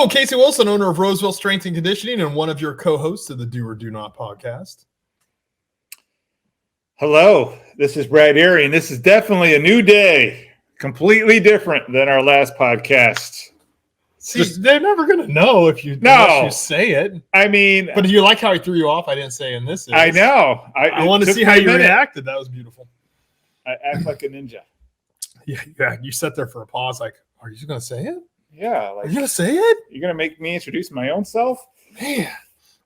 Hello, Casey Wilson, owner of Roseville Strength and Conditioning and one of your co-hosts of the Do or Do Not podcast. Hello, this is Brad Erie, and this is definitely a new day, completely different than our last podcast. See, they're never going to know unless you say it. I mean, but do you like how I threw you off? I didn't say, and this is. I know. I want to see how you reacted. That was beautiful. I act like a ninja. Yeah. You sat there for a pause, like, are you going to say it? Yeah. Are you going to say it? You're going to make me introduce my own self? Man.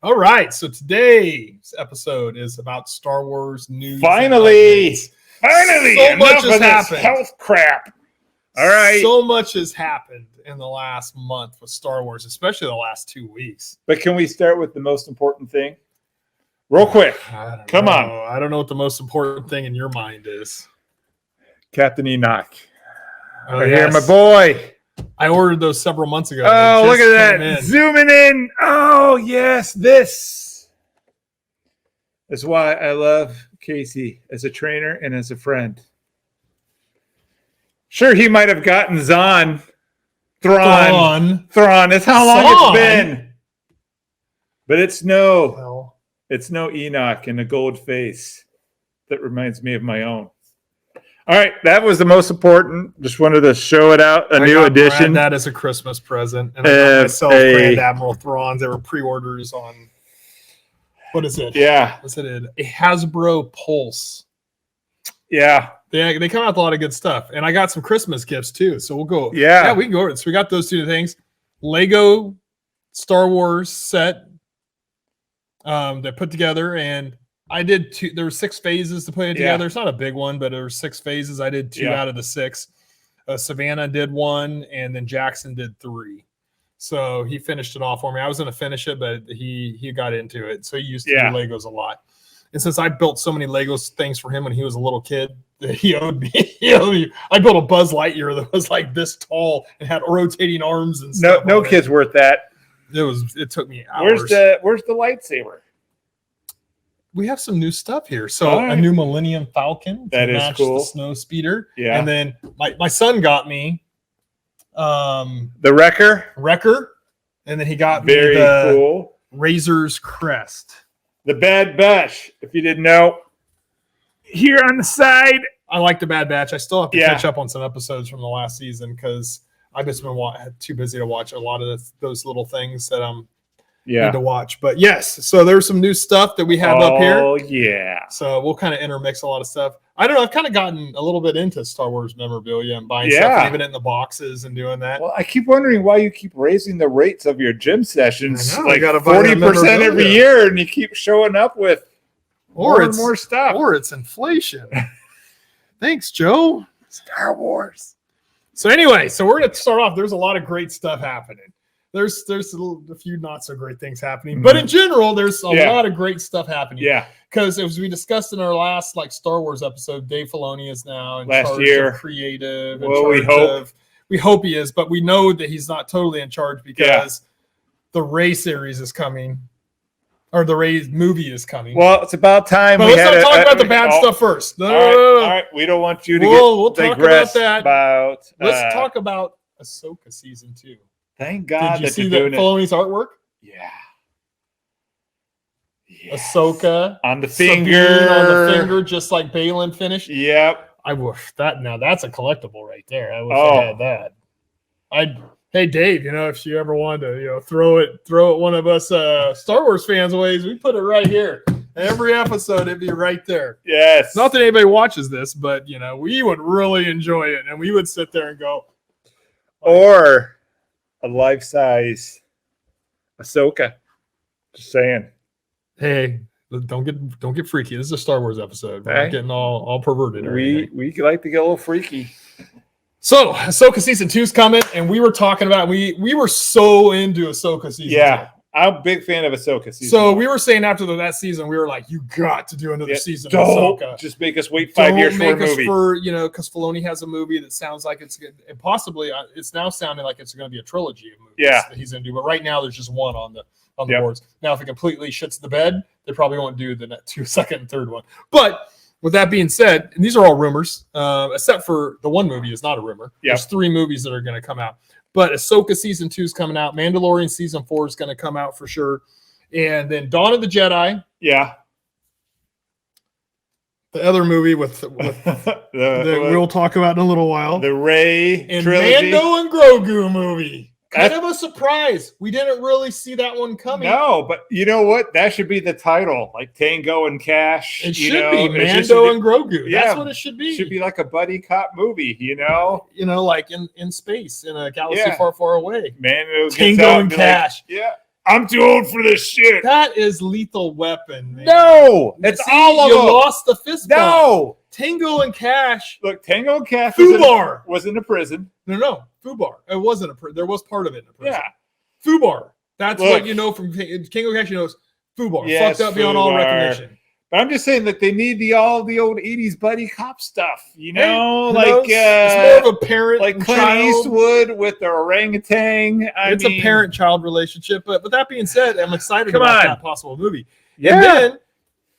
All right. So today's episode is about Star Wars news. Finally. So much has happened. Health crap. All right. So much has happened in the last month with Star Wars, especially the last 2 weeks. But can we start with the most important thing? Real quick. Come on. I don't know what the most important thing in your mind is. Captain Enoch. Oh, right here, my boy. I ordered those several months ago. Oh, look at that. Zooming in. Oh, yes. This is why I love Casey as a trainer and as a friend. Sure, he might have gotten Thrawn. That's how long it's been. But it's no Enoch in a gold face that reminds me of my own. All right, that was the most important. Just wanted to show it out, a new edition. That is a Christmas present. And I got myself Grand Admiral Thrawn's. They were pre-orders on, what is it? Yeah. What's it? A Hasbro Pulse. Yeah. They come out with a lot of good stuff. And I got some Christmas gifts too. So we'll go. Yeah, we can go over it. So we got those two things. Lego Star Wars set that put together. And I did two. There were 6 phases to put it together. It's not a big one, but there were 6 phases. I did 2 out of the 6. Savannah did 1, and then Jackson did 3. So he finished it off for me. I was going to finish it, but he got into it. So he used to do Legos a lot. And since I built so many Legos things for him when he was a little kid, he owed me. I built a Buzz Lightyear that was like this tall and had rotating arms and stuff. No kid's worth that. It took me hours. Where's the lightsaber? We have some new stuff here. So a new Millennium Falcon that is cool. The Snow Speeder. Yeah. And then my son got me the Wrecker. And then he got me the cool Razor's Crest. The Bad Batch, if you didn't know. Here on the side. I like the Bad Batch. I still have to catch up on some episodes from the last season because I've just been too busy to watch a lot of those little things that I'm need to watch. But yes, so there's some new stuff that we have up here. Oh, yeah. So we'll kind of intermix a lot of stuff. I don't know. I've kind of gotten a little bit into Star Wars memorabilia and buying stuff, and leaving it in the boxes and doing that. Well, I keep wondering why you keep raising the rates of your gym sessions like 40% every year, and you keep showing up with more stuff. Or it's inflation. Thanks, Joe. Star Wars. So anyway, we're going to start off. There's a lot of great stuff happening. There's a few not so great things happening, but in general, there's a lot of great stuff happening. Yeah, because as we discussed in our last Star Wars episode, Dave Filoni is now in charge of creative. Well, we hope he is, but we know that he's not totally in charge because the Rey series is coming, or the Rey movie is coming. Well, it's about time. But let's not talk about the bad stuff first. No. All right. We don't want you to we'll talk about that. Let's talk about Ahsoka season 2. Thank God. Did you see that Filoni's artwork? Yeah. Ahsoka on the finger, just like Balin finished. Yep. That's a collectible right there. I wish I had that. Hey Dave, if you ever wanted to, throw it one of us Star Wars fans' ways, we put it right here. Every episode, it'd be right there. Yes. Not that anybody watches this, but we would really enjoy it, and we would sit there and go. Or a life-size Ahsoka. Just saying. Hey, don't get freaky. This is a Star Wars episode. We're not getting all perverted. We like to get a little freaky. So Ahsoka season 2 is coming, and we were talking about we were so into Ahsoka season 2. I'm a big fan of Ahsoka season. So we were saying after that season, we were like, you got to do another season of Ahsoka. Just make us wait 5 years for a movie. Because Filoni has a movie that sounds like it's good. And possibly it's now sounding like it's going to be a trilogy of movies that he's going to do. But right now there's just one on the boards. Now, if it completely shits the bed, they probably won't do the second and third one. But with that being said, and these are all rumors, except for the one movie is not a rumor. There's 3 movies that are going to come out. But Ahsoka season 2 is coming out. Mandalorian season 4 is going to come out for sure. And then Dawn of the Jedi. Yeah. The other movie with that we'll talk about in a little while. The Rey and trilogy. Mando and Grogu movie. Kind of a surprise. We didn't really see that one coming. No, but you know what? That should be the title, like Tango and Cash. It should be Mando and Grogu. Yeah, that's what it should be. It should be like a buddy cop movie, you know? You know, like in space, in a galaxy far, far away. Mando Tango and Cash. Like, yeah. I'm too old for this shit. That is Lethal Weapon, man. No, it's all of you them. lost the fist bump. No. Tango and Cash. Look, Tango and Cash was in a prison. No. Fubar. It wasn't a prison. There was part of it in a prison. Yeah. Fubar. That's what you know from Tango and Cash. You know, Fubar. Yes, fucked up beyond all recognition. But I'm just saying that they need all the old 80s buddy cop stuff, you know? It's more of a parent like Clint child. Eastwood with the orangutan. It's a parent-child relationship. But with that being said, I'm excited about that possible movie. Yeah. And then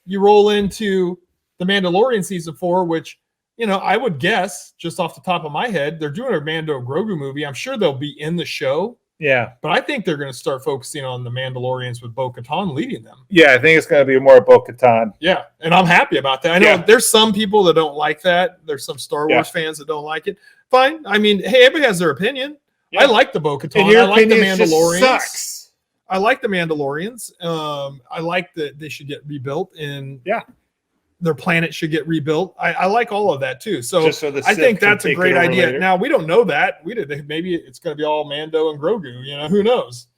you roll into The Mandalorian season 4, which, you know, I would guess, just off the top of my head, they're doing a Mando Grogu movie. I'm sure they'll be in the show. Yeah. But I think they're going to start focusing on the Mandalorians with Bo-Katan leading them. Yeah, I think it's going to be more Bo-Katan. Yeah, and I'm happy about that. I know there's some people that don't like that. There's some Star Wars fans that don't like it. Fine. I mean, hey, everybody has their opinion. Yeah. I like the Bo-Katan. I like the Mandalorians. Sucks. I like the Mandalorians. I like that they should get rebuilt, and their planet should get rebuilt. I like all of that too. So I think that's a great idea. Later. Now we don't know that. Maybe it's going to be all Mando and Grogu. You know, who knows?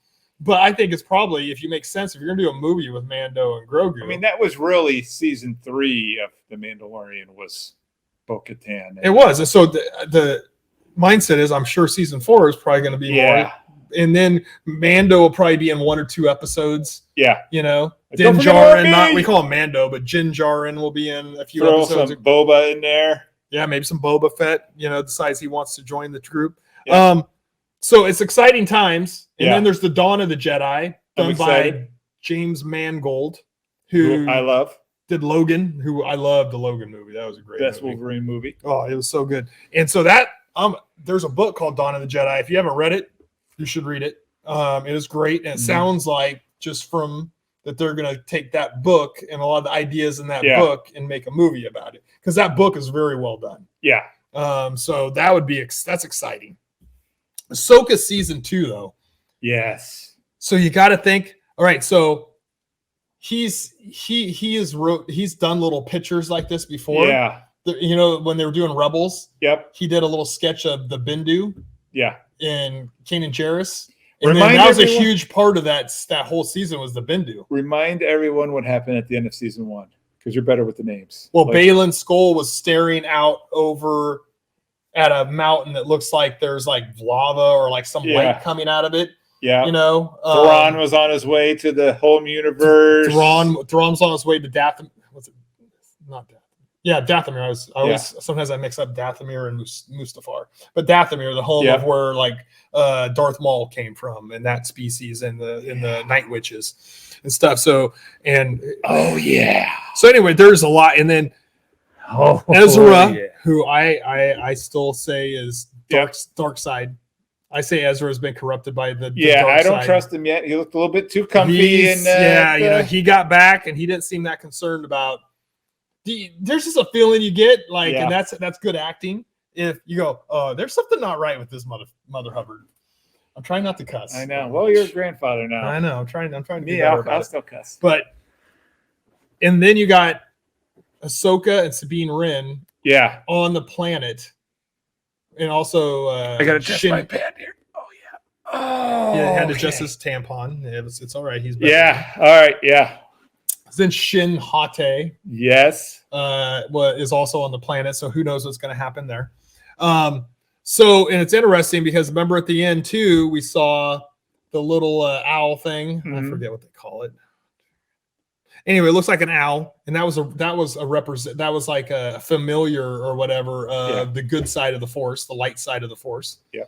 But I think it's probably, if you make sense, if you're going to do a movie with Mando and Grogu. I mean, that was really season 3 of The Mandalorian was Bo-Katan. It was, and so the mindset is, I'm sure season 4 is probably going to be more. And then Mando will probably be in 1 or 2 episodes. Yeah. You know, Din Djarin, we call him Mando, but Din Djarin will be in a few episodes. Some Boba in there. Yeah, maybe some Boba Fett, you know, decides he wants to join the group. Yeah. So it's exciting times. And then there's the Dawn of the Jedi, done by James Mangold, who I love. Did Logan, who I love the Logan movie. That was a great Best Wolverine movie. Oh, it was so good. And so that there's a book called Dawn of the Jedi. If you haven't read it, you should read it. It is great. And it sounds like, just from that, they're going to take that book and a lot of the ideas in that book and make a movie about it. Because that book is very well done. Yeah. So that would be, that's exciting. Ahsoka season 2, though. Yes. So you got to think, all right, so he's done little pictures like this before. Yeah. You know, when they were doing Rebels. Yep. He did a little sketch of the Bendu. Yeah. In Kanan Jarrus. And that was a huge part of that whole season was the Bendu. Remind everyone what happened at the end of season 1, because you're better with the names. Well, Balin's skull was staring out over at a mountain that looks like there's like lava or like some light coming out of it. Yeah. You know, Thrawn was on his way to the home universe. Thrawn's on his way to Dathomir. What's it? Not Dathomir. Yeah, Dathomir. Sometimes I mix up Dathomir and Mustafar. But Dathomir, the home of where like Darth Maul came from, and that species, and the Night Witches and stuff. So So anyway, there's a lot, and then Ezra, who I still say is dark side. I say Ezra has been corrupted by the dark I don't side. trust him yet. He looked a little bit too comfy. You know, he got back and he didn't seem that concerned about. There's just a feeling you get, like, and that's good acting. If you go, there's something not right with this Mother Hubbard. I'm trying not to cuss. I know. Well, you're a grandfather now. I know. I'm trying to be better about I'll it. still cuss. But and then you got Ahsoka and Sabine Wren. Yeah. On the planet, and also I got to adjust my pad here. Oh yeah. Oh. Yeah, had to adjust his tampon. It's all right. He's better. Yeah. All right. Yeah. Then Shin Hate, yes, is also on the planet. So who knows what's going to happen there? So, and it's interesting because remember at the end too, we saw the little owl thing. I forget what they call it. Anyway, it looks like an owl, and that was like a familiar or whatever of the good side of the Force, the light side of the Force. Yeah,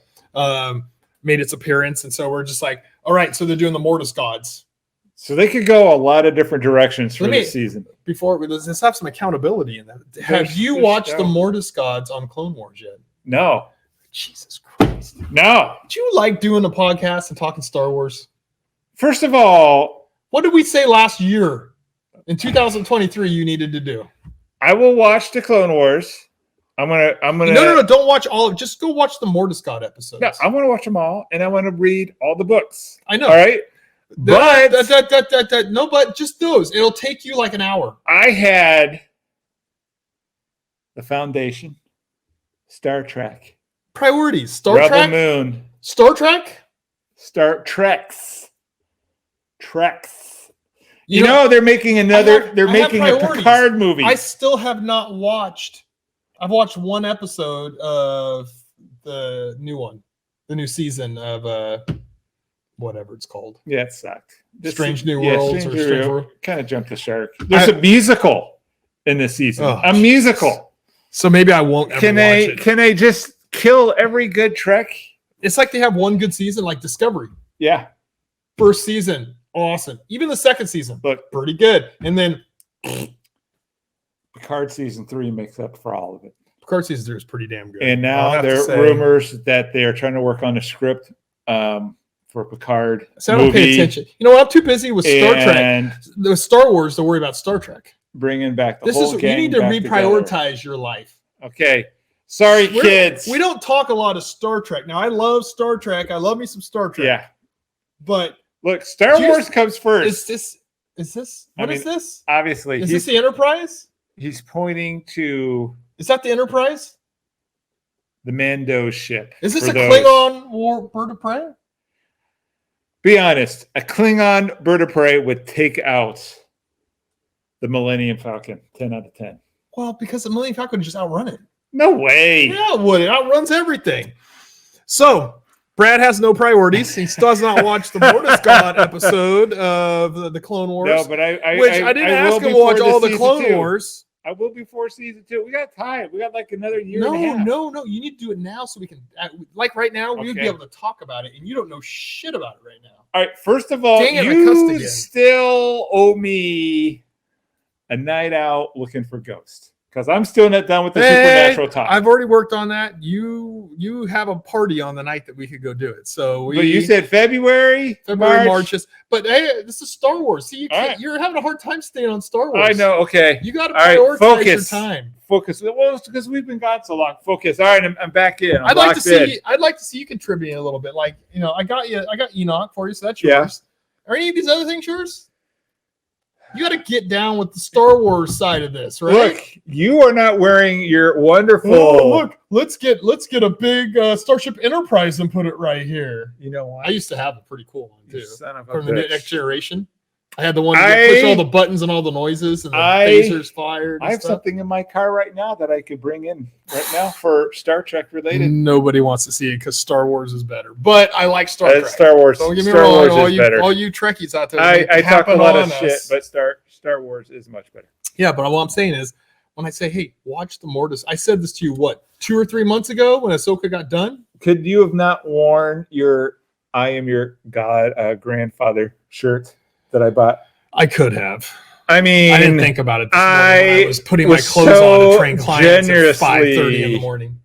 made its appearance, and so we're just like, all right, so they're doing the Mortis gods. So they could go a lot of different directions for this season. Let's have some accountability in that. Have you watched the Mortis gods on Clone Wars yet? No. Jesus Christ. No. Do you like doing a podcast and talking Star Wars? First of all, what did we say last year in 2023 you needed to do? I will watch the Clone Wars. I'm gonna. No. Don't watch all. Just go watch the Mordescott episodes. No, I want to watch them all, and I want to read all the books. I know. All right, but no, but just those. It'll take you like an hour. I had the Foundation, Star Trek, priorities. Star Rebel Trek, Moon, Star Trek, Star Treks. You know they're making another. They're making a Picard movie. I still have not watched. I've watched one episode of the new one, the new season of whatever it's called. Yeah, it sucked. Strange New Worlds or Strange World. Kind of jumped the shark. There's a musical in this season. A musical. So maybe I won't ever watch it. Can they just kill every good Trek? It's like they have one good season, like Discovery. Yeah. First season, awesome. Even the second season, look, pretty good. And then Picard season 3 makes up for all of it. Picard season 3 is pretty damn good. And now there are rumors that they are trying to work on a script for Picard. So I don't pay attention. You know what? I'm too busy with Star Trek, the Star Wars, to worry about Star Trek. Bringing back the whole gang. You need to reprioritize your life. Okay. Sorry, kids. We don't talk a lot of Star Trek. Now, I love Star Trek. I love me some Star Trek. Yeah. But look, Star Wars comes first. Is this? What is this? Obviously. Is this the Enterprise? He's pointing to... Is that the Enterprise? The Mando ship. Is this a Klingon bird of prey? Be honest. A Klingon bird of prey would take out the Millennium Falcon. 10 out of 10. Well, because the Millennium Falcon would just outrun it. No way. Yeah, it would. It outruns everything. So, Brad has no priorities. He does not watch the Mordescott episode of the Clone Wars. No, but I didn't ask him to watch all the Clone Wars. I will before season 2. We got time. We got like another year and a half. No. You need to do it now so we can, like right now, we would be able to talk about it, and you don't know shit about it right now. All right. First of all, you still owe me a night out looking for Ghost. Because I'm still not done with the supernatural talk. I've already worked on that. You have a party on the night that we could go do it. So but you said February, March. But hey, this is Star Wars. See, you're having a hard time staying on Star Wars. I know. Okay, you got to prioritize your time. Focus. Well, it's because we've been gone so long. Focus. All right, I'm back in. I'd like to see you contributing a little bit. Like I got Enoch for you, so that's yours. Are any of these other things yours? You got to get down with the Star Wars side of this, right? Look, you are not wearing your wonderful. Oh, look, let's get a big Starship Enterprise and put it right here. You know what? I used to have a pretty cool one too. From the Next Generation. I had the one that push all the buttons and all the noises and the phasers fired. I have something in my car right now that I could bring in right now for Star Trek related. Nobody wants to see it because Star Wars is better. But I like Star Trek. Star Wars. Don't get me Star wrong. Wars is better. All you Trekkies out there. I talk a lot of shit, but Star Wars is much better. Yeah, but what I'm saying is, when I say, hey, watch the Mortis, I said this to you, 2 or 3 months ago when Ahsoka got done? Could you have not worn your I am your grandfather shirt that I bought? I could have. I mean, I didn't think about it this morning. I was putting my clothes on and train clients at 5:30 in the morning.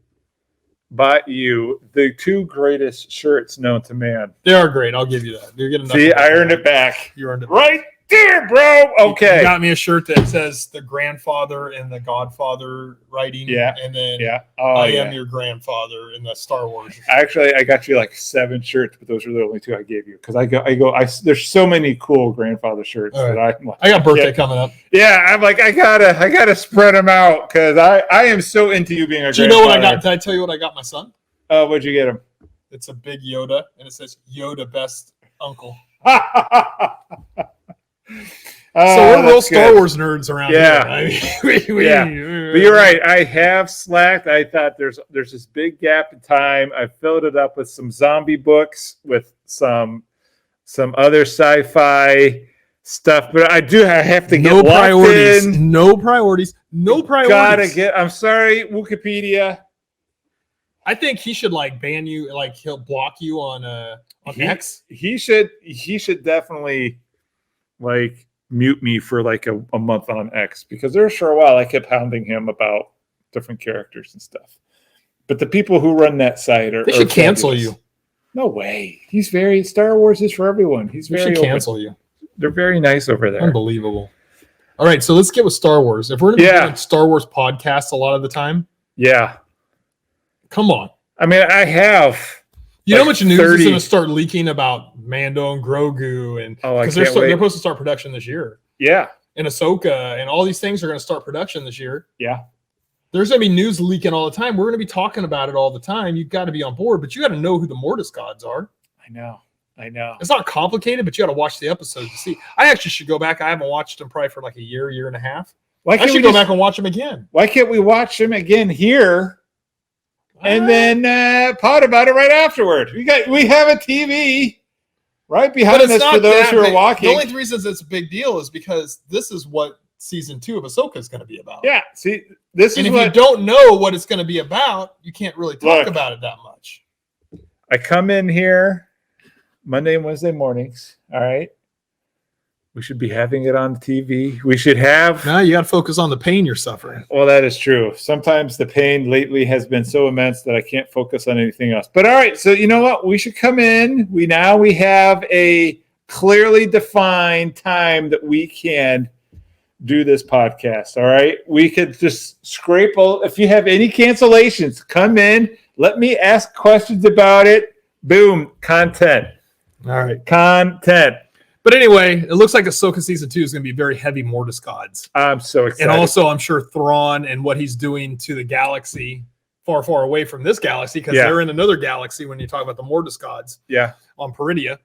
Bought you the 2 greatest shirts known to man. They are great. I'll give you that. You're getting. See, I earned it back. You earned it right there, bro. Okay. You got me a shirt that says the grandfather and the Godfather writing. Yeah. And then I am your grandfather in the Star Wars. Actually, I got you like 7 shirts, but those are the only 2 I gave you because there's so many cool grandfather shirts that I got birthday coming up. Yeah, I'm like I gotta spread them out because I am so into you being a grandfather. Do you know what I got? Did I tell you what I got my son? What'd you get him? It's a big Yoda, and it says Yoda best uncle. So we're real Star Wars nerds around here. I mean, but you're right. I have slacked. I thought there's this big gap in time. I filled it up with some zombie books, with some other sci-fi stuff. But I have to get no priorities. No priorities. No priorities. I'm sorry, Wikipedia. I think he should ban you. Like he'll block you on X. He should definitely mute me for a month on X because there for a while I kept hounding him about different characters and stuff. But the people who run that site they should cancel fabulous. you. No way. Star Wars is for everyone. He's They very should open. cancel you. They're very nice over there. Unbelievable. All right, so let's get with Star Wars. If we're going to be doing Star Wars podcasts a lot of the time, come on. I mean, I have. You know how much news is going to start leaking about Mando and Grogu, and because they're supposed to start production this year. Yeah, and Ahsoka and all these things are going to start production this year. Yeah, there's going to be news leaking all the time. We're going to be talking about it all the time. You've got to be on board, but you got to know who the Mortis gods are. I know. It's not complicated, but you got to watch the episodes to see. I actually should go back. I haven't watched them probably for like a year and a half. I should go back and watch them again. Why can't we watch them again here? And then pod about it right afterward. We have a TV right behind us for those who are walking. The only reason it's a big deal is because this is what season 2 of Ahsoka is going to be about. Yeah, see, if you don't know what it's going to be about, you can't really talk about it that much. I come in here Monday and Wednesday mornings. All right. We should be having it on TV. We should have. No, you got to focus on the pain you're suffering. Well, that is true. Sometimes the pain lately has been so immense that I can't focus on anything else. But all right, so you know what? We should come in. We have a clearly defined time that we can do this podcast. All right. We could just scrape. If you have any cancellations, come in. Let me ask questions about it. Boom. Content. All right. Content. But anyway, it looks like Ahsoka season 2 is going to be very heavy Mortis gods. I'm so excited. And also, I'm sure Thrawn and what he's doing to the galaxy, far, far away from this galaxy, because they're in another galaxy when you talk about the Mortis gods. Yeah. On Peridia.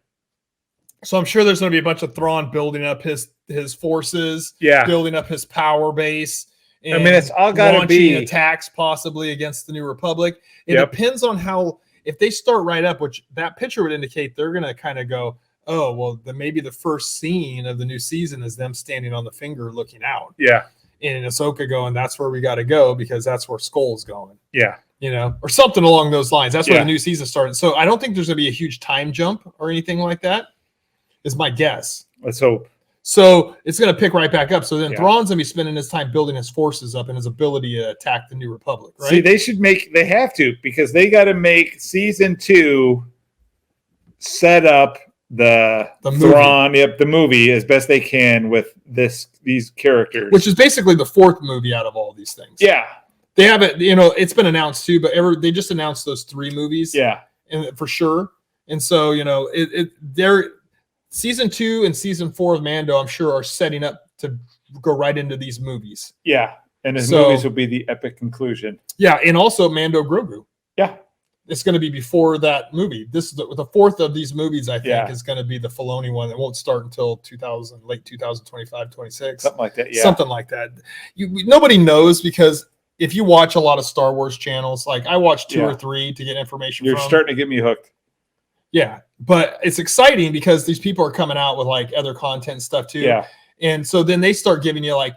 So I'm sure there's going to be a bunch of Thrawn building up his forces. Yeah. Building up his power base. I mean, it's all got to be attacks possibly against the New Republic. It depends on how, if they start right up, which that picture would indicate they're going to kind of go, oh, well, then maybe the first scene of the new season is them standing on the finger looking out. Yeah. And Ahsoka going, that's where we got to go because that's where Skull's going. Yeah. You know, or something along those lines. That's where the new season started. So I don't think there's going to be a huge time jump or anything like that, is my guess. Let's hope. So it's going to pick right back up. So then Thrawn's going to be spending his time building his forces up and his ability to attack the New Republic, right? See, they have to, because they got to make season 2 set up the Thrawn, the movie as best they can with these characters, which is basically the 4th movie out of all these things. Yeah, they haven't, it's been announced too, but they just announced those 3 movies. Yeah, and for sure. And so they're season 2 and season 4 of Mando, I'm sure, are setting up to go right into these movies. Yeah, and his movies will be the epic conclusion. Yeah, and also Mando Grogu. Yeah. It's going to be before that movie. This is the 4th of these movies, I think, is going to be the Filoni one. It won't start until late 2025, 26. Something like that, yeah. Something like that. Nobody knows, because if you watch a lot of Star Wars channels, like I watch 2 or 3 to get information You're starting to get me hooked. Yeah, but it's exciting because these people are coming out with like other content stuff too. Yeah. And so then they start giving you like,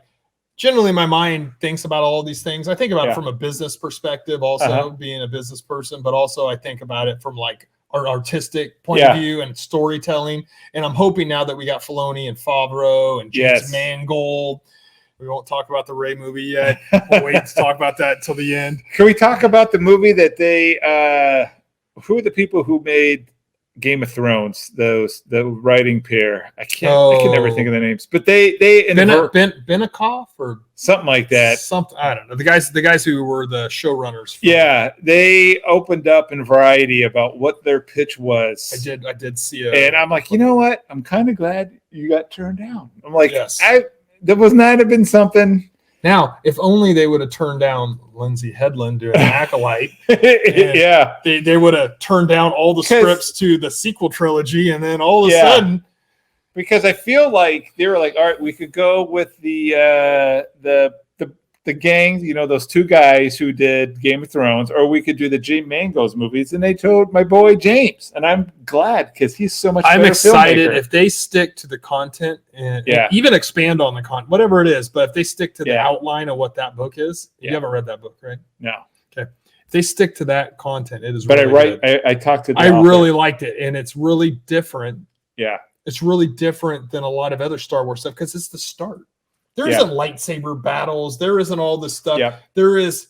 generally my mind thinks about all these things. I think about it from a business perspective also, being a business person, but also I think about it from like our artistic point of view and storytelling. And I'm hoping now that we got Filoni and Favreau and James Mangold, we won't talk about the Rey movie yet. We'll wait to talk about that until the end. Can we talk about the movie that who are the people who made Game of Thrones, the writing pair? I can never think of the names, but they Benikoff or something like that. Something, I don't know. The guys who were the showrunners. They opened up in Variety about what their pitch was. I did see and I'm like, you know what? I'm kind of glad you got turned down. I'm like, that was not have been something. Now, if only they would have turned down Lindsay Headland doing Acolyte. They would have turned down all the scripts to the sequel trilogy, and then all of a sudden. Because I feel like they were like, all right, we could go with the gang, those 2 guys who did Game of Thrones, or we could do the James Mangold's movies. And they told my boy James, and I'm glad because he's so much. I'm excited if they stick to the content and even expand on the content, whatever it is. But if they stick to the outline of what that book is, you haven't read that book, right? No. Okay. If they stick to that content, it is. But really I talked to. I really liked it, and it's really different. Yeah. It's really different than a lot of other Star Wars stuff because it's the start. There isn't lightsaber battles. There isn't all this stuff. Yeah. There is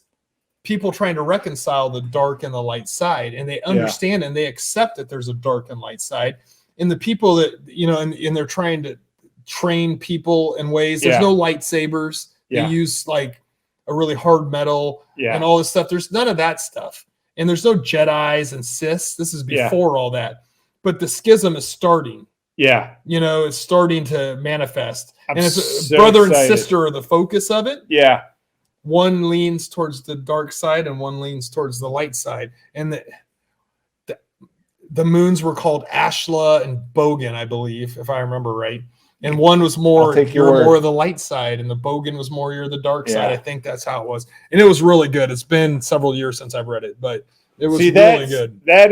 people trying to reconcile the dark and the light side, and they understand and they accept that there's a dark and light side. And the people that, and they're trying to train people in ways. There's no lightsabers. They use like a really hard metal and all this stuff. There's none of that stuff. And there's no Jedis and Siths. This is before all that. But the schism is starting. Yeah. It's starting to manifest. And it's brother and sister are the focus of it. Yeah. One leans towards the dark side and one leans towards the light side. And the moons were called Ashla and Bogan, I believe, if I remember right. And one was more more of the light side, and the Bogan was more the dark side. I think that's how it was. And it was really good. It's been several years since I've read it, but it was really good. That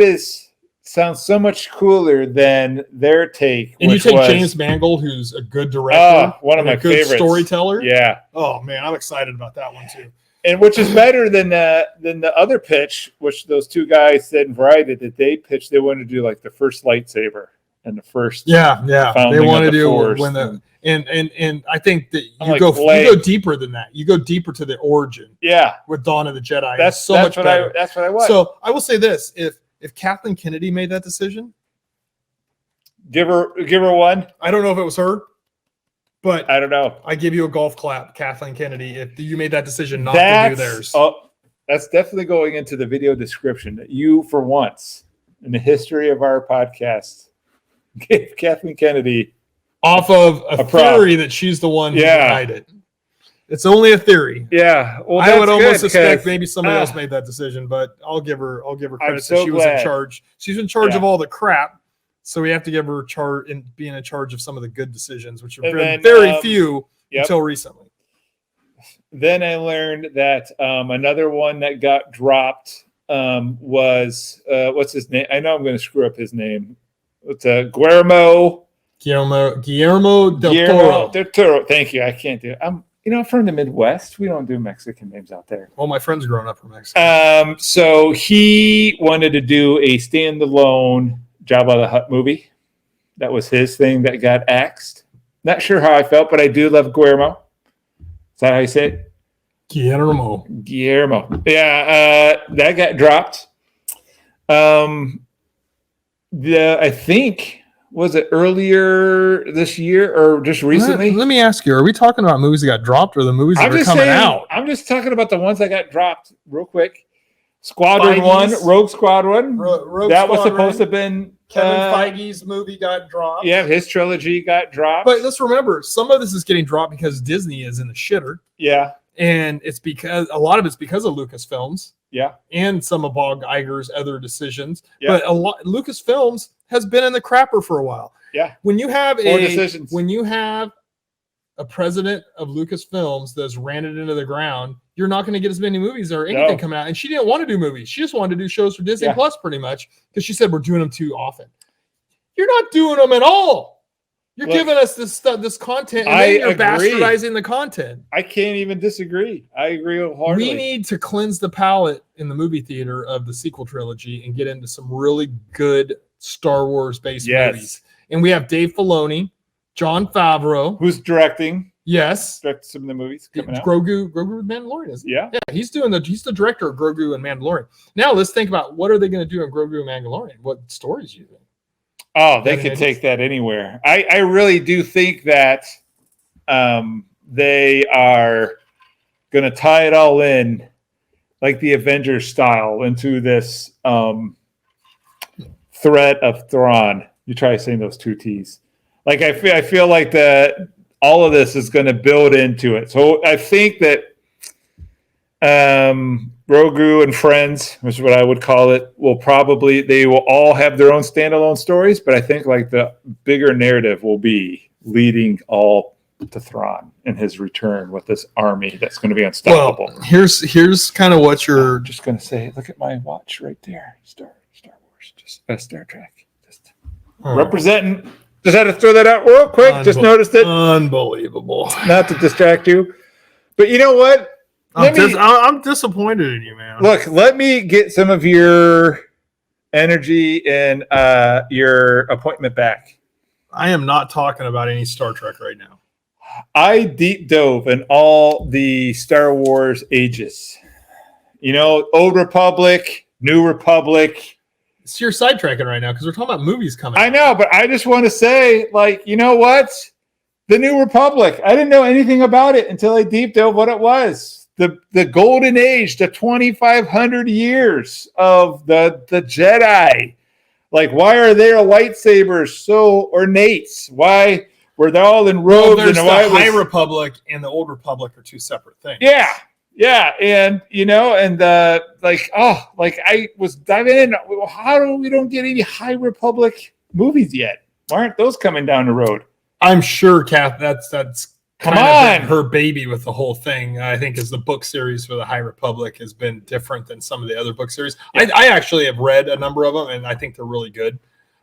sounds so much cooler than their take. And you take James Mangold, who's a good director, one of my favorites, storyteller. Yeah. Oh man, I'm excited about that one too. And which is better than the other pitch, which those two guys said in Variety that they pitched. They wanted to do like the first lightsaber and the first. Yeah. They want to do when and I think that you go deeper than that. You go deeper to the origin. Yeah. With Dawn of the Jedi. That's much better. That's what I want. So I will say this: if Kathleen Kennedy made that decision, give her one. I don't know if it was her, but I don't know. I give you a golf clap, Kathleen Kennedy, if you made that decision not to do theirs. That's definitely going into the video description. That you, for once in the history of our podcast, gave Kathleen Kennedy off of a theory that she's the one who denied it. It's only a theory. Yeah. Well, I would almost suspect maybe somebody else made that decision, but I'll give her credit that she was in charge. She's in charge of all the crap, so we have to give her being in charge of some of the good decisions, which are very few until recently. Then I learned that another one that got dropped was what's his name? I know I'm going to screw up his name. It's Guillermo del Toro. Thank you. I can't do it. I'm from the Midwest. We don't do Mexican names out there. Well, my friend's growing up from Mexico. So he wanted to do a standalone Jabba the Hutt movie. That was his thing that got axed. Not sure how I felt, but I do love Guillermo. Is that how you say it? Guillermo. Yeah, that got dropped. I think, was it earlier this year or just recently? Let me ask you, are we talking about movies that got dropped or the movies that are coming out? I'm just talking about the ones that got dropped real quick. Squadron 1, Rogue Squadron. That was supposed to have been... Kevin Feige's movie got dropped. Yeah, his trilogy got dropped. But let's remember, some of this is getting dropped because Disney is in the shitter. Yeah. And it's because a lot of it's because of Lucasfilms. Yeah. And some of Bob Iger's other decisions. Yeah. But Lucasfilms has been in the crapper for a while. Yeah. When you have a president of Lucasfilms that's ran it into the ground, you're not going to get as many movies or anything coming out. And she didn't want to do movies. She just wanted to do shows for Disney Plus pretty much because she said we're doing them too often. You're not doing them at all. You're giving us this stuff, this content, and then you're bastardizing the content. I can't even disagree. I agree wholeheartedly. We need to cleanse the palate in the movie theater of the sequel trilogy and get into some really good Star Wars-based movies. And we have Dave Filoni, Jon Favreau, who's directing. Yes, directed some of the movies coming out. Grogu with Mandalorian, isn't he? Yeah, he's the director of Grogu and Mandalorian. Now let's think about what are they going to do in Grogu and Mandalorian? What stories do you think? Oh, they could take that anywhere. I really do think that they are going to tie it all in, like the Avengers style, into this threat of Thrawn. You try saying those two T's. Like I feel like all of this is going to build into it. So I think that Grogu and Friends, which is what I would call it, they will all have their own standalone stories, but I think like the bigger narrative will be leading all to Thrawn and his return with this army that's going to be unstoppable. Well, here's kind of what you're just going to say. Look at my watch right there. Star Wars, just Star Trek, just representing. Just had to throw that out real quick. Just noticed it. Unbelievable. Not to distract you, but you know what? I'm disappointed in you, man. Look, let me get some of your energy and your appointment back. I am not talking about any Star Trek right now. I deep dove in all the Star Wars ages. Old Republic, New Republic. So you're sidetracking right now because we're talking about movies coming. I know, but I just want to say, you know what? The New Republic. I didn't know anything about it until I deep dove what it was. The golden age, the 2,500 years of the Jedi. Why are their lightsabers so ornate? Why were they all in robes? There's the High Republic and the Old Republic are two separate things. Yeah, and I was diving in. How do we don't get any High Republic movies yet? Why aren't those coming down the road? I'm sure, Kath, that's come on, her baby with the whole thing. I think as the book series for the High Republic has been different than some of the other book series. Yeah. I actually have read a number of them, and I think they're really good.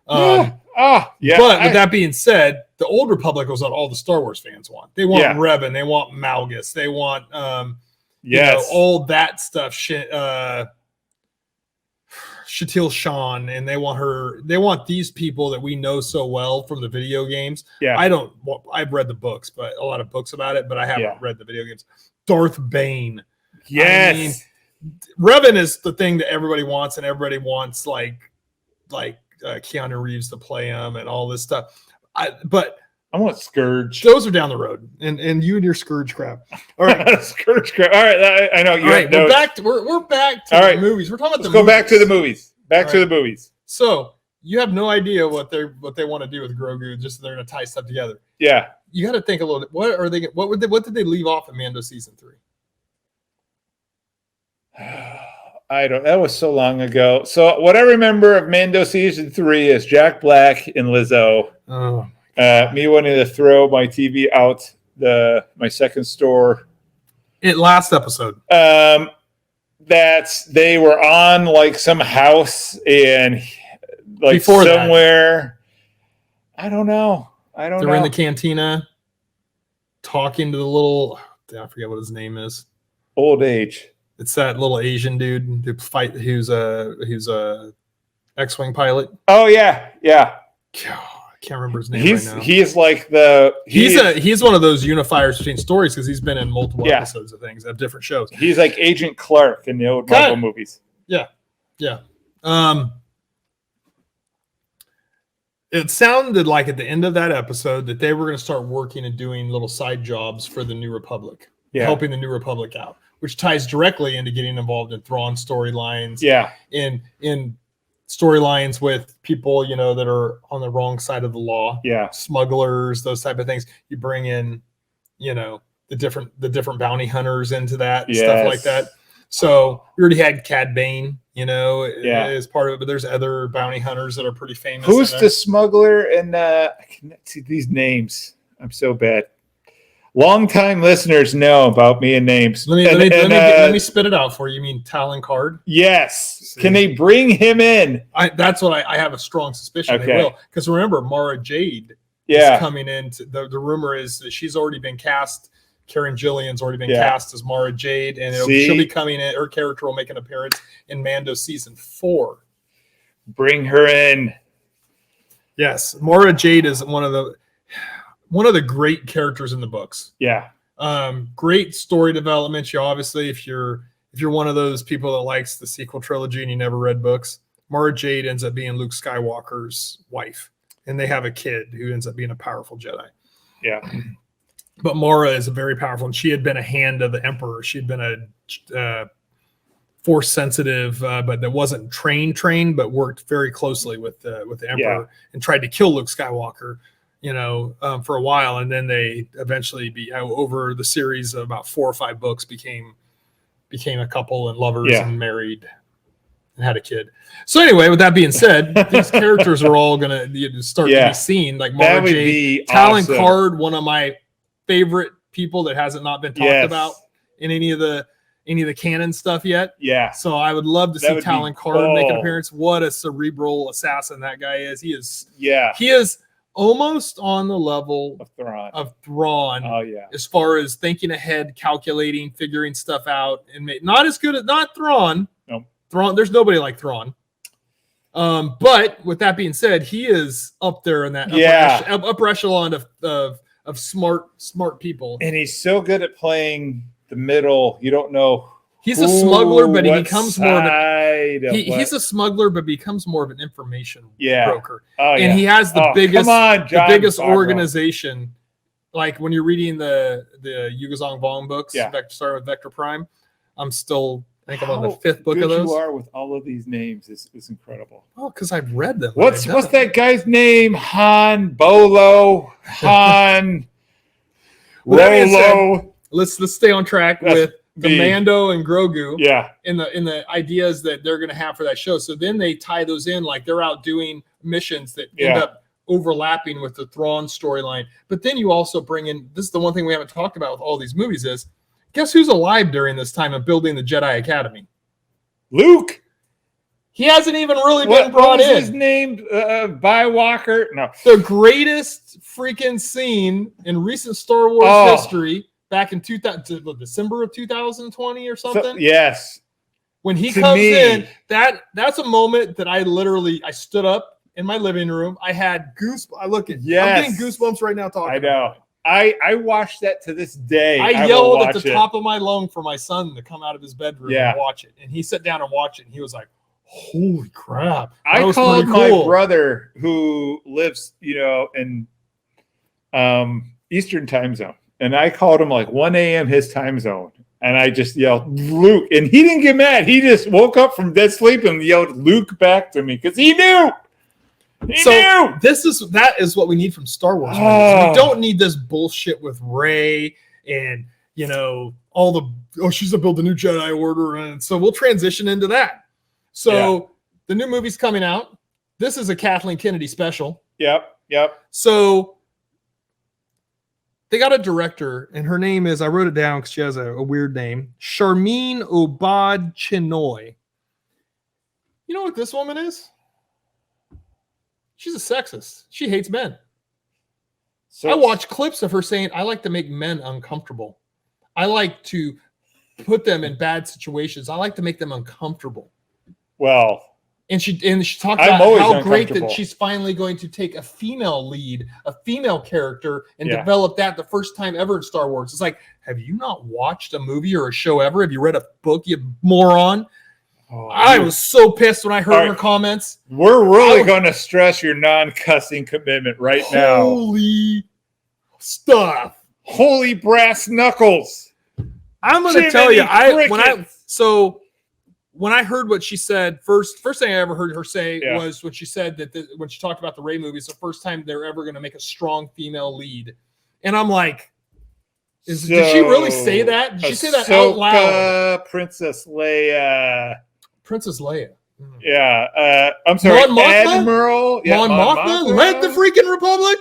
But with that being said, the Old Republic was what all the Star Wars fans want. They want Revan, they want Malgus, they want all that stuff. Shatil Shan, and they want these people that we know so well from the video games. I've read the books, but a lot of books about it, but I haven't read the video games. Darth Bane. Yes. I mean, Revan is the thing that everybody wants, and everybody wants Keanu Reeves to play him and all this stuff. But I want Scourge. Those are down the road, and you and your Scourge crap. All right, Scourge crap. All right, I know. We're back to the movies. We're talking about Let's go back to the movies. Back to the movies. So you have no idea what they want to do with Grogu. Just they're going to tie stuff together. Yeah, you got to think a little bit. What did they leave off in Mando season 3? That was so long ago. So what I remember of Mando season 3 is Jack Black and Lizzo. Oh. Me wanting to throw my TV out my second store. Last episode. That they were on some house and before somewhere. That. I don't know. They were in the cantina talking to the little. I forget what his name is. Old age. It's that little Asian dude who's a X-wing pilot. Oh yeah. I can't remember his name right now. He's he's one of those unifiers between stories because he's been in multiple episodes of things of different shows. He's like Agent Clark in the old Marvel movies. Yeah. It sounded like at the end of that episode that they were going to start working and doing little side jobs for the New Republic, helping the New Republic out, which ties directly into getting involved in Thrawn storylines. Yeah. In storylines with people, that are on the wrong side of the law. Yeah. Smugglers, those type of things. You bring in, the different bounty hunters into that, stuff like that. So we already had Cad Bane, as part of it, but there's other bounty hunters that are pretty famous. Who's the smuggler? And I cannot see these names. I'm so bad. Long-time listeners know about me and names. Let me spit it out for you. You mean Talon Card? Yes. See. Can they bring him in? That's what I have a strong suspicion they will. Because remember, Mara Jade is coming in. The rumor is that she's already been cast. Karen Gillian's already been cast as Mara Jade, and she'll be coming in. Her character will make an appearance in Mando season 4. Bring her in. Yes, Mara Jade is one of the great characters in the books. Yeah. Great story development. You obviously, if you're one of those people that likes the sequel trilogy and you never read books, Mara Jade ends up being Luke Skywalker's wife, and they have a kid who ends up being a powerful Jedi. Yeah. But Mara is a very powerful, and she had been a hand of the Emperor. She'd been a force sensitive, but that wasn't trained, but worked very closely with the Emperor and tried to kill Luke Skywalker. For a while, and then they eventually over the series of about 4 or 5 books became a couple and lovers and married and had a kid. So anyway, with that being said, these characters are all going to start to be seen. Like Mara Jade, Talon Card, one of my favorite people that hasn't not been talked about in any of the canon stuff yet. Yeah. So I would love to see Talon Card make an appearance. What a cerebral assassin that guy is. He is almost on the level of Thrawn. Oh yeah. As far as thinking ahead, calculating, figuring stuff out, and not as good at Thrawn. No. Thrawn. There's nobody like Thrawn. But with that being said, he is up there in that upper echelon of smart people. And he's so good at playing the middle. You don't know He's a smuggler, but he becomes more of he's a smuggler, but becomes more of an information broker. Oh, and he has the biggest organization. Like when you're reading the Yu Zhong Vong books, starting with Vector Prime, I think I'm on the 5th book of those. You are with all of these names is incredible. Oh, because I've read them. What's that guy's name? Han Bolo, Han Rolo. Let's stay on track with the Mando and Grogu. Yeah. In the ideas that they're going to have for that show. So then they tie those in, like they're out doing missions that end up overlapping with the Thrawn storyline. But then you also bring in, this is the one thing we haven't talked about with all these movies is, guess who's alive during this time of building the Jedi Academy? Luke. He hasn't even really been brought in. What was his name? Bywalker? No. The greatest freaking scene in recent Star Wars history back in December of 2020 or something. So, yes. When he comes in, that's a moment that I stood up in my living room. I had goosebumps. I'm getting goosebumps right now talking. I know. I watched that to this day. I yelled at the top of my lung for my son to come out of his bedroom and watch it. And he sat down and watched it. And he was like, holy crap. I called my brother who lives, in Eastern time zone. And I called him like 1 a.m. his time zone. And I just yelled, Luke. And he didn't get mad. He just woke up from dead sleep and yelled Luke back to me because he knew. That is what we need from Star Wars movies. We don't need this bullshit with Rey and, all the, she's going to build a new Jedi Order. And so we'll transition into that. So the new movie's coming out. This is a Kathleen Kennedy special. Yep. So they got a director, and her name is, I wrote it down because she has a weird name, Sharmeen Obad Chinoy. You know what this woman is? She's a sexist. She hates men. So I watch clips of her saying, I like to make men uncomfortable. I like to put them in bad situations. I like to make them uncomfortable. Well, and she talked about how great that she's finally going to take a female lead, a female character, and develop that the first time ever in Star Wars. It's like, have you not watched a movie or a show ever? Have you read a book, you moron? I was so pissed when I heard her comments. We're really going to stress your non-cussing commitment right now. Holy stuff. Holy brass knuckles. I'm going to tell you, when I heard what she said, first thing I ever heard her say was when she said that when she talked about the Rey movies, the first time they're ever going to make a strong female lead. And I'm like, did she really say that? Did she say that out loud? Princess Leia. Yeah. I'm sorry. Mon Mothma? Admiral. Mon Mothma led the freaking Republic?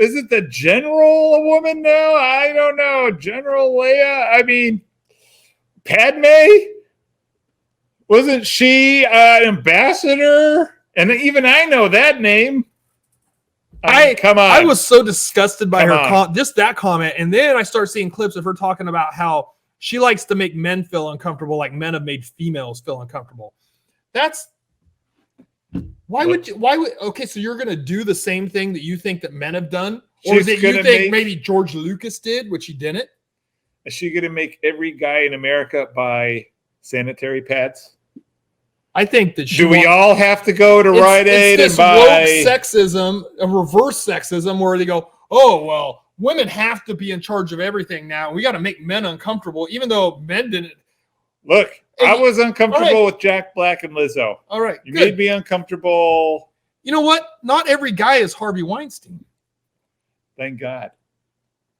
Is it the general a woman now? I don't know. General Leia? I mean, Padme? Wasn't she an ambassador? And even I know that name. Come on. I was so disgusted by just that comment. And then I start seeing clips of her talking about how she likes to make men feel uncomfortable like men have made females feel uncomfortable. Okay, so you're going to do the same thing that you think that men have done? Or that you think maybe George Lucas did, which he didn't? Is she going to make every guy in America buy sanitary pads? I think that we all have to go to Rite Aid and buy woke sexism, a reverse sexism, where they go, oh well, women have to be in charge of everything now. We got to make men uncomfortable, even though men didn't. Look, I was uncomfortable with Jack Black and Lizzo. All right, you made me uncomfortable. You know what? Not every guy is Harvey Weinstein. Thank God.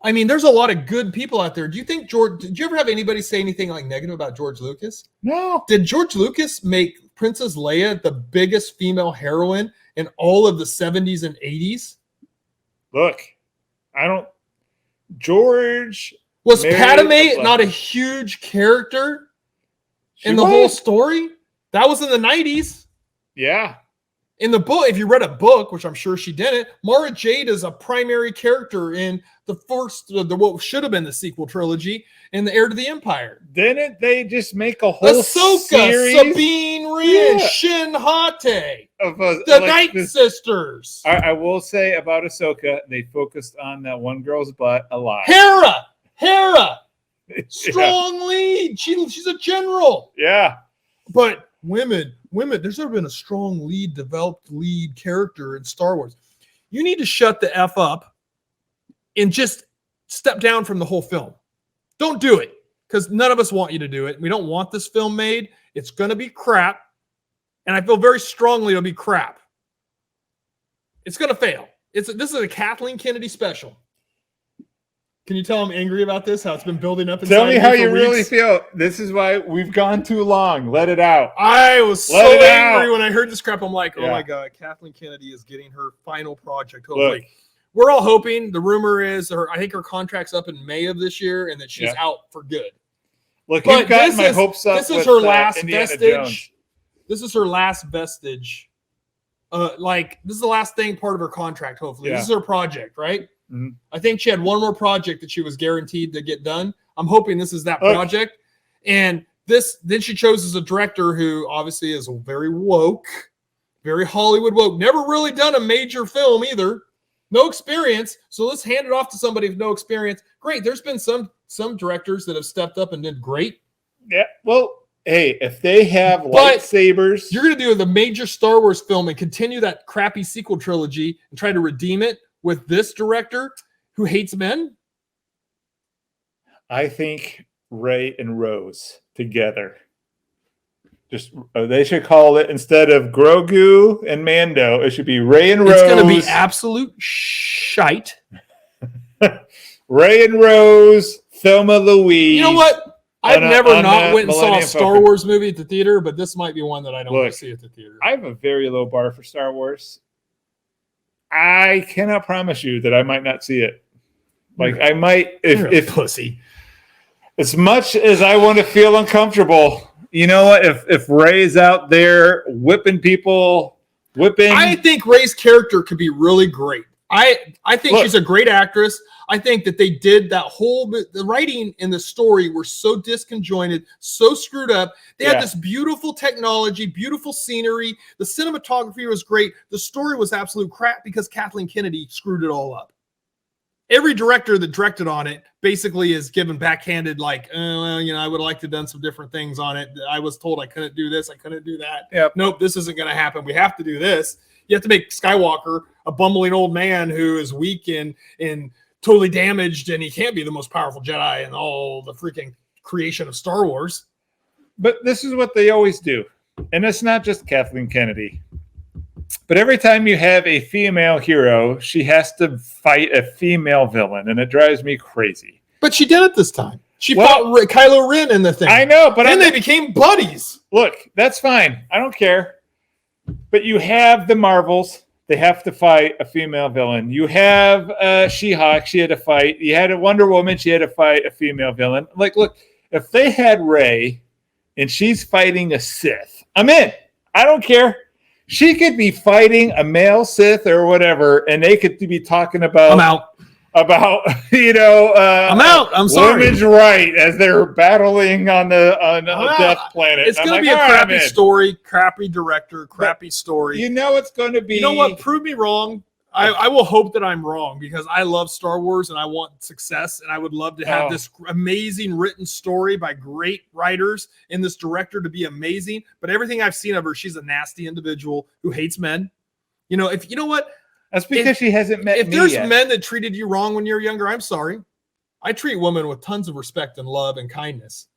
I mean, there's a lot of good people out there. Do you think did you ever have anybody say anything like negative about George Lucas? No. Did George Lucas make Princess Leia the biggest female heroine in all of the 70s and 80s? Look, George was Padme not a huge character in the whole story? That was in the 90s. Yeah. In the book, if you read a book, which I'm sure she didn't, Mara Jade is a primary character in the first, what should have been the sequel trilogy, in The Heir to the Empire. Didn't they just make a whole series? Sabine Wren, Shin Hate, the Night Sisters. I will say about Ahsoka, they focused on that one girl's butt a lot. Hera. Strong lead. She's a general. Yeah. But women, there's never been a strong developed lead character in Star Wars. You need to shut the F up and just step down from the whole film. Don't do it, because none of us want you to do it. We don't want this film made. It's going to be crap. And I feel very strongly it'll be crap. It's going to fail. This is a Kathleen Kennedy special. Can you tell I'm angry about this? How it's been building up inside Tell me how you weeks? really feel. This is why we've gone too long. Let it out. I was so angry when I heard this crap. I'm like, oh my God, Kathleen Kennedy is getting her final project. Hopefully. Look, we're all hoping. The rumor is I think her contract's up in May of this year and that she's out for good. Look, you've got my hopes up. This is her last Indiana vestige. Jones. This is her last vestige. This is the last thing part of her contract, hopefully. This is her project, right? Mm-hmm. I think she had one more project that she was guaranteed to get done. I'm hoping this is that project. And then she chose as a director who obviously is very woke, very Hollywood woke. Never really done a major film either. No experience. So let's hand it off to somebody with no experience. Great. There's been some directors that have stepped up and did great. Yeah. Well, hey, if they have lightsabers. You're going to do the major Star Wars film and continue that crappy sequel trilogy and try to redeem it with this director who hates men? I think Rey and Rose together. Just they should call it, instead of Grogu and Mando, it should be Rey and Rose. It's going to be absolute shite. Rey and Rose, Thelma Louise. You know what? I've never went and saw a Star Wars movie at the theater, but this might be one that I don't want to see at the theater. I have a very low bar for Star Wars. I cannot promise you that I might not see it. Like I might, if pussy. As much as I want to feel uncomfortable, you know what? If Rey's out there whipping people, I think Rey's character could be really great. I think she's a great actress. I think that they did the writing and the story were so disconjointed, so screwed up. They had this beautiful technology, beautiful scenery. The cinematography was great. The story was absolute crap because Kathleen Kennedy screwed it all up. Every director that directed on it basically is given backhanded, like, I would have liked to have done some different things on it. I was told I couldn't do this. I couldn't do that. Yep. Nope, this isn't going to happen. We have to do this. You have to make Skywalker a bumbling old man who is weak and totally damaged, and he can't be the most powerful Jedi in all the freaking creation of Star Wars. But this is what they always do. And it's not just Kathleen Kennedy. But every time you have a female hero, she has to fight a female villain, and it drives me crazy. But she did it this time. She fought Kylo Ren in the thing. I know, but then they became buddies. Look, that's fine. I don't care. But you have the Marvels. They have to fight a female villain. You have She-Hulk. She had to fight. You had a Wonder Woman. She had to fight a female villain. Like, look, if they had Rey and she's fighting a Sith, I'm in. I don't care. She could be fighting a male Sith or whatever, and they could be talking about. I'm out. About I'm out. I'm sorry. Women's right as they're battling on the Death Planet. It's going to be a crappy story, crappy director, crappy story. You know it's going to be. You know what? Prove me wrong. I will hope that I'm wrong because I love Star Wars and I want success, and I would love to have this amazing written story by great writers and this director to be amazing. But everything I've seen of her, she's a nasty individual who hates men. You know what? That's because she hasn't met me If there's yet. men that treated you wrong when you're younger, I'm sorry. I treat women with tons of respect and love and kindness.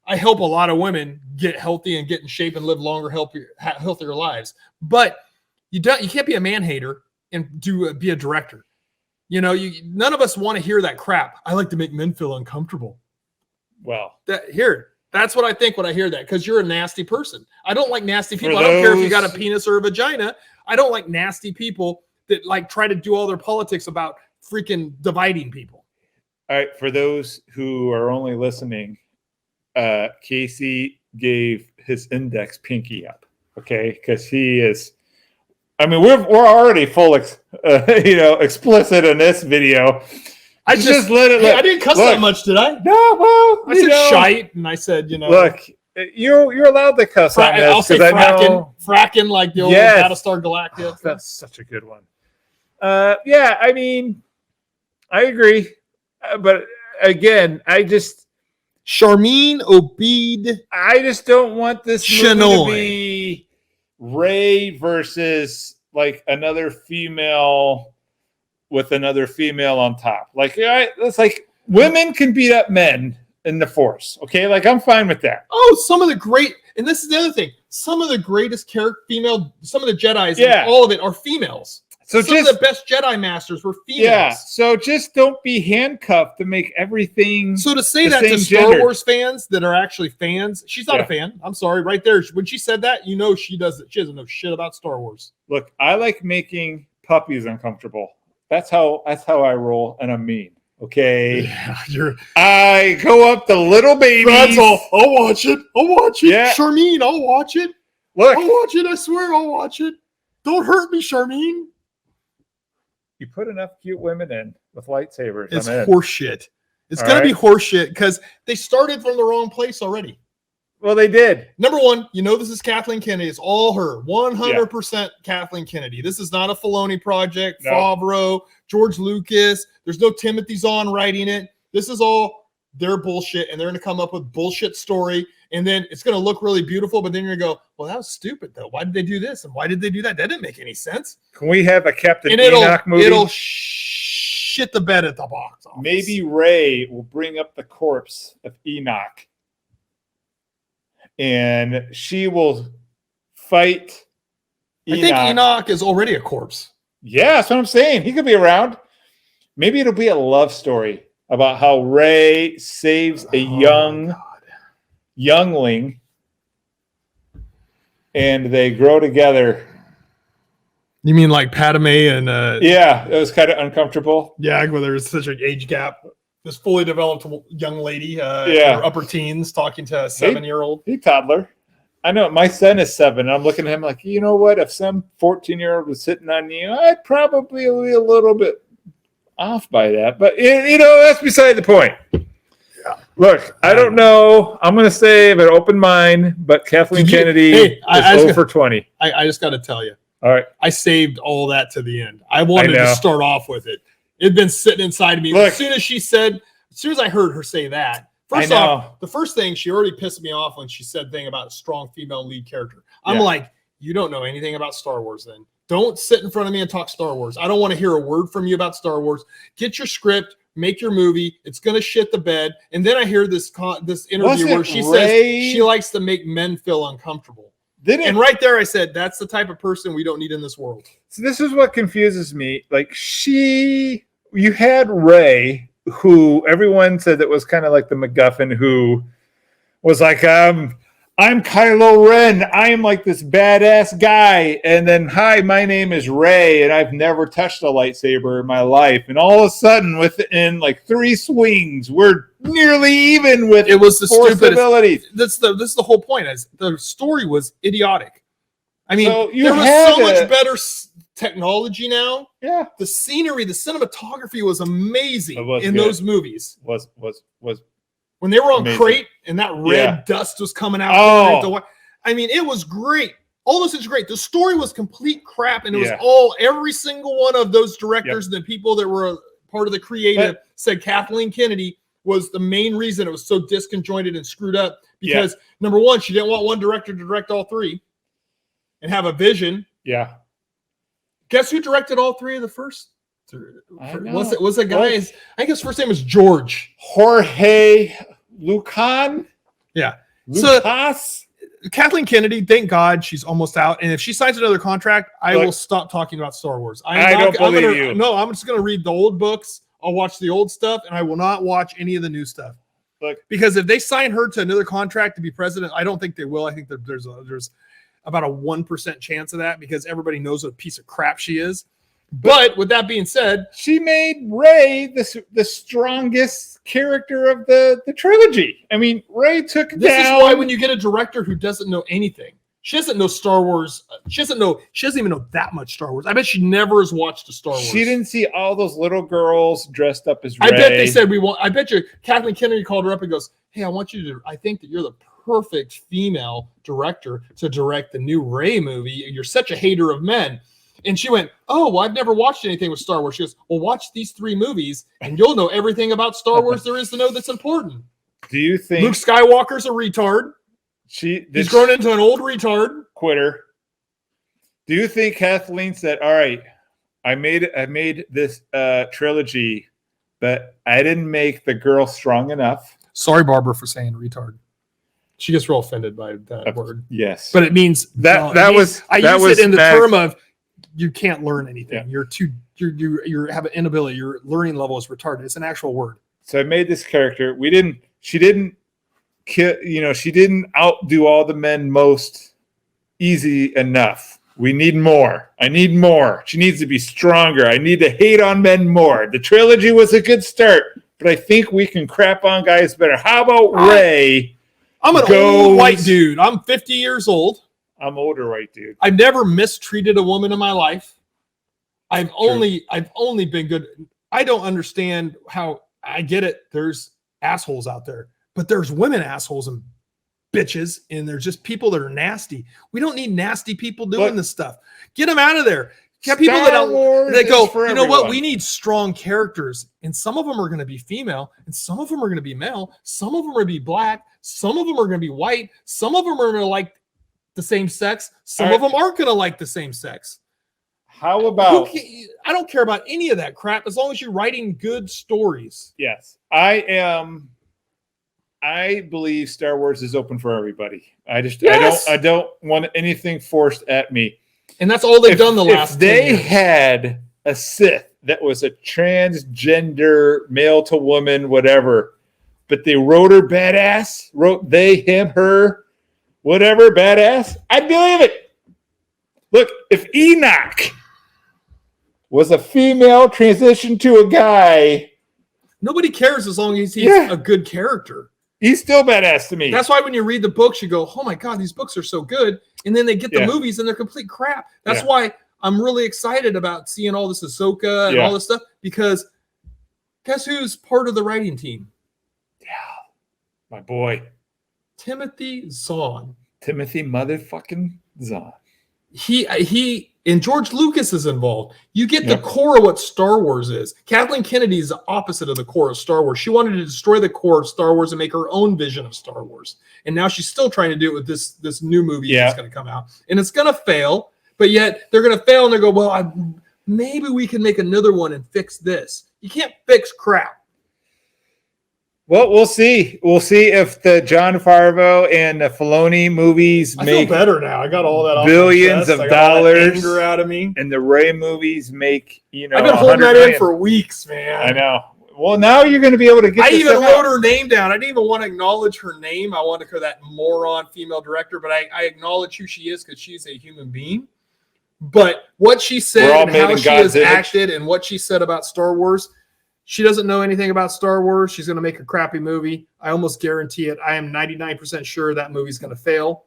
I help a lot of women get healthy and get in shape and live longer, healthier lives. But you can't be a man hater and be a director. None of us want to hear that crap. I like to make men feel uncomfortable. Well, that's what I think when I hear that, because you're a nasty person. I don't like nasty people. I don't care if you got a penis or a vagina. I don't like nasty people that like try to do all their politics about freaking dividing people. All right. For those who are only listening, Casey gave his index pinky up. Okay. Because he is, we're already full, explicit in this video. I just let it. I didn't cuss that much, did I? No, well, I said shite, and I said, Look, you're allowed to cuss on this. I'll say fracking like the old Battlestar Galactica. Oh, that's such a good one. I agree. But again, Charmin Obeid. I just don't want this movie Shanoy. to be Ray versus like another female with another female on top. Like, it's like women can beat up men in the Force. Okay, like I'm fine with that. Oh, some of the great, and this is the other thing. Some of the greatest female, some of the Jedis, Yeah. and all of it are females. So some of the best Jedi Masters were females. Yeah. So just don't be handcuffed to make everything. So to say the that to same Star gender. Wars fans that are actually fans, she's not Yeah. a fan. I'm sorry, right there. When she said that, you know she doesn't know shit about Star Wars. Look, I like making puppies uncomfortable. That's how I roll, and I'm mean. Okay. Yeah, I go up to little babies. That's all. I'll watch it. I'll watch it. Yeah. Charmin, I'll watch it. Look, I'll watch it. I swear I'll watch it. Don't hurt me, Charmin. you put enough cute women in with lightsabers. It's I'm in. horseshit. It's All going right. to be horseshit because they started from the wrong place already. Well, they did. Number one, you know this is Kathleen Kennedy. It's all her. 100% Kathleen Kennedy. This is not a Filoni project, No. Favreau, George Lucas. There's no Timothy Zahn writing it. This is all their bullshit, and they're going to come up with bullshit story, and then it's going to look really beautiful, but then you're going to go, well, that was stupid, though. Why did they do this, and why did they do that? That didn't make any sense. Can we have a Captain And Enoch movie? it'll shit the bed at the box office. Maybe Ray will bring up the corpse of Enoch, and she will fight Enoch. I think Enoch is already a corpse. Yeah, that's what I'm saying. He could be around. Maybe it'll be a love story about how Ray saves a youngling, and they grow together. You mean like Padme and Yeah, it was kind of uncomfortable. yeah, where there's such an age gap. This fully developed young lady, in Yeah. her upper teens, talking to a 7-year-old. Hey, toddler. I know my son is 7, and I'm looking at him like, you know what? If some 14-year-old was sitting on you, I'd probably be a little bit off by that. But, that's beside the point. Yeah. Look, I don't know. I'm going to say an open mind, but Kathleen Kennedy is 0 for 20. I just got to tell you, All right. I saved all that to the end. I wanted I know. to start off with it. It'd been sitting inside of me. Look. As soon as I heard her say that, first off, the first thing, she already pissed me off when she said thing about a strong female lead character. I'm Yeah. like, you don't know anything about Star Wars then. Don't sit in front of me and talk Star Wars. I don't want to hear a word from you about Star Wars. Get your script, make your movie. It's going to shit the bed. And then I hear this interview where she says she likes to make men feel uncomfortable. And right there I said, that's the type of person we don't need in this world. So this is what confuses me. Like you had Ray, who everyone said that was kind of like the MacGuffin, who was like, I'm Kylo Ren. I am like this badass guy. And then, hi, my name is Ray, and I've never touched a lightsaber in my life. And all of a sudden, within like 3 swings, we're nearly even with It was the Force stupidest. abilities. This is the whole point. Is the story was idiotic. I mean, So you there was had so much better technology now. Yeah, The scenery, the cinematography was amazing It was in good. those movies. was When they were on Amazing. Crate and that red Yeah. dust was coming out. Oh. I mean, it was great. All this is great. The story was complete crap, and it was Yeah. every single one of those directors and the people that were part of the creative said Kathleen Kennedy was the main reason it was so disconjointed and screwed up because number one, she didn't want one director to direct all 3 and have a vision. Yeah. Guess who directed all 3 of the first? Was it guy? Well, I think his first name was George. Jorge Lucan. Yeah. Lucas. Kathleen Kennedy, thank God she's almost out. And if she signs another contract, I will stop talking about Star Wars. I don't believe you. No, I'm just going to read the old books. I'll watch the old stuff, and I will not watch any of the new stuff. Look, because if they sign her to another contract to be president, I don't think they will. I think that there's about a 1% chance of that because everybody knows what a piece of crap she is. But with that being said, she made Ray the strongest character of the trilogy. I mean, Ray took this down. is why when you get a director who doesn't know anything, she doesn't know Star Wars. She doesn't even know that much Star Wars. I bet she never has watched a Star Wars. She didn't see all those little girls dressed up as Ray. I bet they said I bet you Kathleen Kennedy called her up and goes, "Hey, I think that you're the perfect female director to direct the new Ray movie. You're such a hater of men." And she went, "Oh, well, I've never watched anything with Star Wars." She goes, "Well, watch these 3 movies and you'll know everything about Star Wars there is to know that's important." Do you think Luke Skywalker's a retard? He's grown into an old retard. Quitter. Do you think Kathleen said, "All right, I made this trilogy, but I didn't make the girl strong enough"? Sorry, Barbara, for saying retard. She gets real offended by that word. Yes, but it means I use it in the term of you can't learn anything. Yeah. You have an inability. Your learning level is retarded. It's an actual word. So I made this character. She didn't outdo all the men most easy enough. We need more. I need more. She needs to be stronger. I need to hate on men more. The trilogy was a good start, but I think we can crap on guys better. How about Ray? I'm an old white dude. I'm 50 years old. I'm older white dude. I've never mistreated a woman in my life. I've only been good. I don't understand how. I get it. There's assholes out there, but there's women assholes and bitches, and there's just people that are nasty. We don't need nasty people doing this stuff. Get them out of there. Get people that go, you know what? We need strong characters, and some of them are going to be female, and some of them are going to be male. Some of them are going to be black. Some of them are going to be white. Some of them are going to like the same sex. Some of them aren't going to like the same sex. How about? I don't care about any of that crap as long as you're writing good stories. Yes, I believe Star Wars is open for everybody. I don't want anything forced at me. And that's all they've done the last. If they had a Sith that was a transgender, male to woman, whatever, but they wrote her badass, wrote they, him, her, whatever, badass, I'd believe it. Look, if Enoch was a female transitioned to a guy, nobody cares as long as he's a good character. He's still badass to me. That's why when you read the books, you go, oh my God, these books are so good. And then they get the movies and they're complete crap. That's why I'm really excited about seeing all this Ahsoka and all this stuff, because guess who's part of the writing team? Yeah. My boy. Timothy Zahn. Timothy motherfucking Zahn. He and George Lucas is involved. You get the core of what Star Wars is. Kathleen Kennedy is the opposite of the core of Star Wars. She wanted to destroy the core of Star Wars and make her own vision of Star Wars. And now she's still trying to do it with this new movie that's going to come out. And it's going to fail, but yet they're going to fail and they go, well, maybe we can make another one and fix this. You can't fix crap. Well, we'll see. We'll see if the Jon Favreau and the Filoni movies make feel better now. I got all that billions of dollars anger out of me, and the Ray movies make I've been holding that in for weeks, man. I know. Well, now you're going to be able to get. I even wrote her name down. I didn't even want to acknowledge her name. I wanted her that moron female director, but I acknowledge who she is because she's a human being. But what she said and how she has acted and what she said about Star Wars. She doesn't know anything about Star Wars. She's going to make a crappy movie. I almost guarantee it. I am 99% sure that movie's going to fail,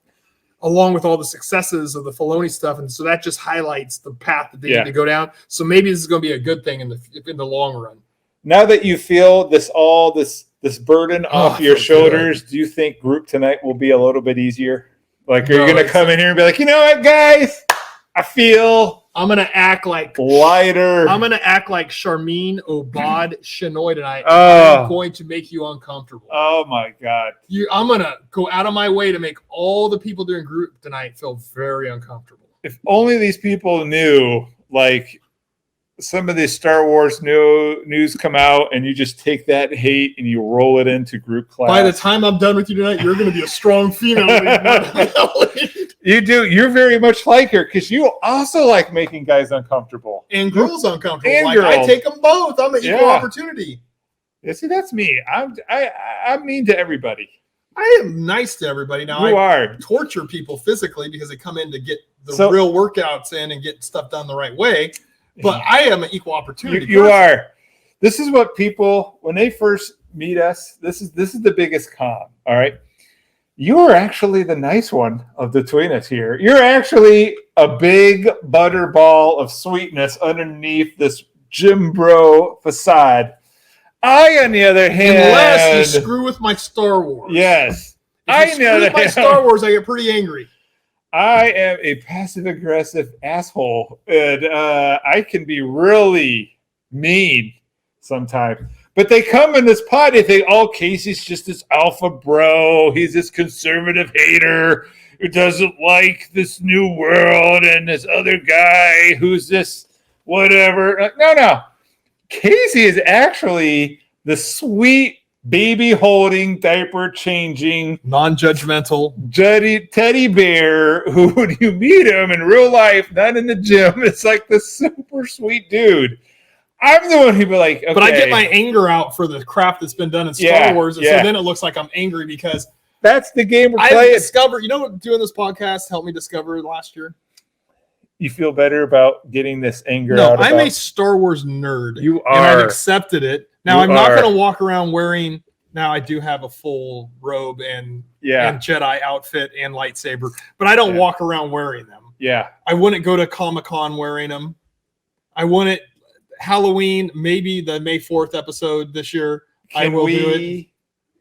along with all the successes of the Filoni stuff. And so that just highlights the path that they need to go down. So maybe this is going to be a good thing in the long run. Now that you feel this burden off your shoulders, do you think group tonight will be a little bit easier? Like, are you going to come in here and be like, you know what, guys? I feel I'm going to act like lighter. I'm going to act like Charmine Obad Shinoy tonight. I'm going to make you uncomfortable. Oh, my God. I'm going to go out of my way to make all the people doing group tonight feel very uncomfortable. If only these people knew, like, some of this Star Wars news come out and you just take that hate and you roll it into group class. By the time I'm done with you tonight, you're going to be a strong female. You do. You're very much like her because you also like making guys uncomfortable. And girls uncomfortable. And I take them both. I'm an equal opportunity. Yeah, see, that's me. I'm mean to everybody. I am nice to everybody. Now, I torture people physically because they come in to get the real workouts in and get stuff done the right way. But I am an equal opportunity. You are. This is what people, when they first meet us, this is the biggest con. All right. You are actually the nice one of between us here. You're actually a big butterball of sweetness underneath this gym bro facade. I, on the other hand, unless you screw with my Star Wars. Yes. If you screw with my Star Wars, I get pretty angry. I am a passive-aggressive asshole, and I can be really mean sometimes. But they come in this pod, they think, oh, Casey's just this alpha bro. He's this conservative hater who doesn't like this new world, and this other guy who's this whatever. No. Casey is actually the sweet baby holding, diaper changing, non-judgmental teddy bear who, when you meet him in real life, not in the gym, it's like the super sweet dude. I'm the one who'd be like, okay. But I get my anger out for the crap that's been done in Star Wars, and so then it looks like I'm angry because that's the game we're I playing. discovered, what doing this podcast helped me discover last year? You feel better about getting this anger out? No, I'm a Star Wars nerd. You are. And I've accepted it. Now, I'm not going to walk around wearing, now I do have a full robe and Jedi outfit and lightsaber, but I don't walk around wearing them. Yeah. I wouldn't go to Comic-Con wearing them. I wouldn't. Halloween, maybe the May 4th episode this year. I will do it.